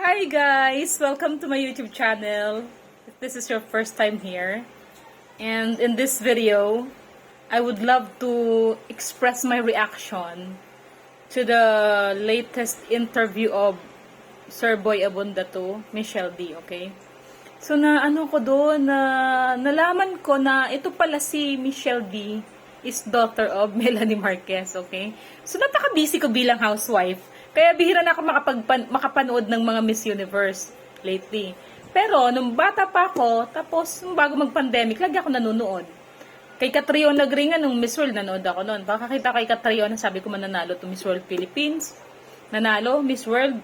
Hi guys! Welcome to my YouTube channel. If this is your first time here, and in this video, I would love to express my reaction to the latest interview of Sir Boy Abunda to Michelle D, okay? So nalaman ko na ito pala si Michelle D is daughter of Melanie Marquez, okay? So napaka-busy ko bilang housewife. Kaya bihira na ako makapanood ng mga Miss Universe lately. Pero nung bata pa ako, tapos nung bago mag-pandemic, lagi ako nanonood. Kay Catriona Gringa nung Miss World, nanood ako noon. Pakakita kay Catriona, sabi ko mananalo to Miss World Philippines. Nanalo, Miss World,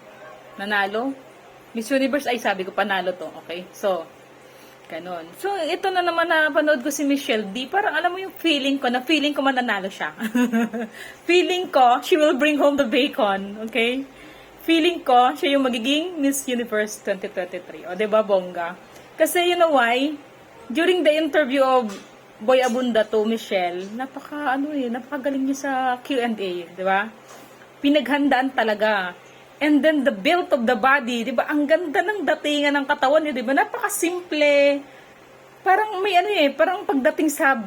nanalo. Miss Universe, ay sabi ko panalo to, okay? So, ganon. So, ito na naman na panood ko si Michelle D. Parang alam mo yung feeling ko mananalo siya. Feeling ko, she will bring home the bacon. Okay? Feeling ko, siya yung magiging Miss Universe 2023. O, diba, bongga? Kasi, you know why? During the interview of Boy Abunda to Michelle, napakagaling niya sa Q&A. Diba? Pinaghandaan talaga. And then the build of the body, 'di ba? Ang ganda ng datingan ng katawan niya, 'di ba? Napakasimple. Parang parang pagdating sa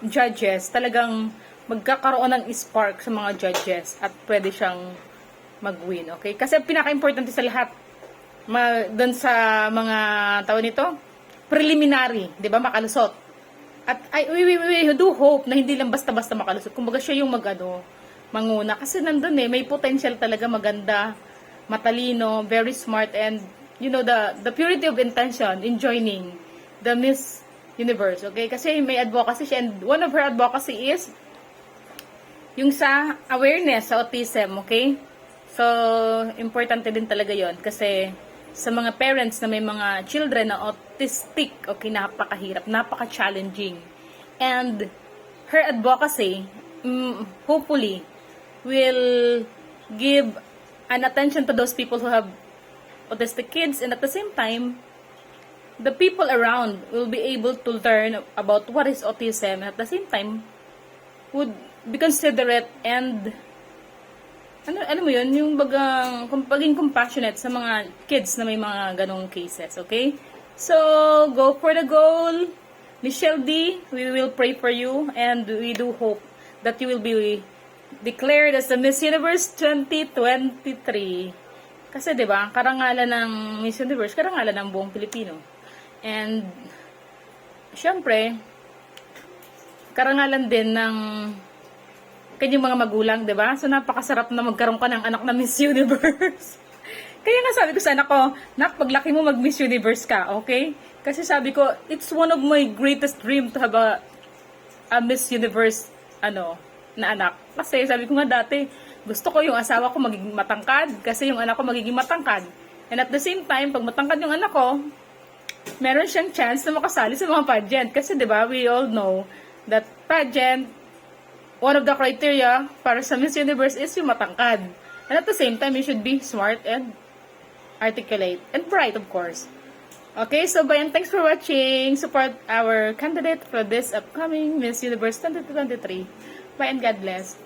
judges, talagang magkakaroon ng spark sa mga judges at pwede siyang mag-win, okay? Kasi pinaka-importante sa lahat doon sa mga tao nito, preliminary, 'di ba? Makalusot. At we do hope na hindi lang basta-basta makalusot. Kumbaga siya yung manguna kasi nandun may potential talaga, maganda, matalino, very smart, and you know the purity of intention in joining the Miss Universe, okay? Kasi may advocacy siya, and one of her advocacy is yung sa awareness sa autism, okay? So, importante din talaga yon kasi sa mga parents na may mga children na autistic, okay, napakahirap, napaka-challenging. And her advocacy, hopefully, will give an attention to those people who have autistic kids, and at the same time, the people around will be able to learn about what is autism, and at the same time, would be considerate and ano mo yun, yung paging compassionate sa mga kids na may mga ganong cases, okay? So, go for the goal. Michelle D, we will pray for you, and we do hope that you will be declared as the Miss Universe 2023. Kasi 'di ba, karangalan ng Miss Universe, karangalan ng buong Pilipino. And syempre, karangalan din ng kanyang mga magulang, 'di ba? So napakasarap na magkaroon ka ng anak na Miss Universe. Kaya nga sabi ko sa anak ko, nak, paglaki mo mag Miss Universe ka, okay? Kasi sabi ko, it's one of my greatest dream to have a Miss Universe na anak. Kasi sabi ko nga dati, gusto ko yung asawa ko magiging matangkad kasi yung anak ko magiging matangkad. And at the same time, pag matangkad yung anak ko, meron siyang chance na makasali sa mga pageant. Kasi 'di ba, we all know that pageant, one of the criteria para sa Miss Universe is yung matangkad. And at the same time, you should be smart and articulate and bright, of course. Okay, so bye, and thanks for watching. Support our candidate for this upcoming Miss Universe 2023. Bye and God bless.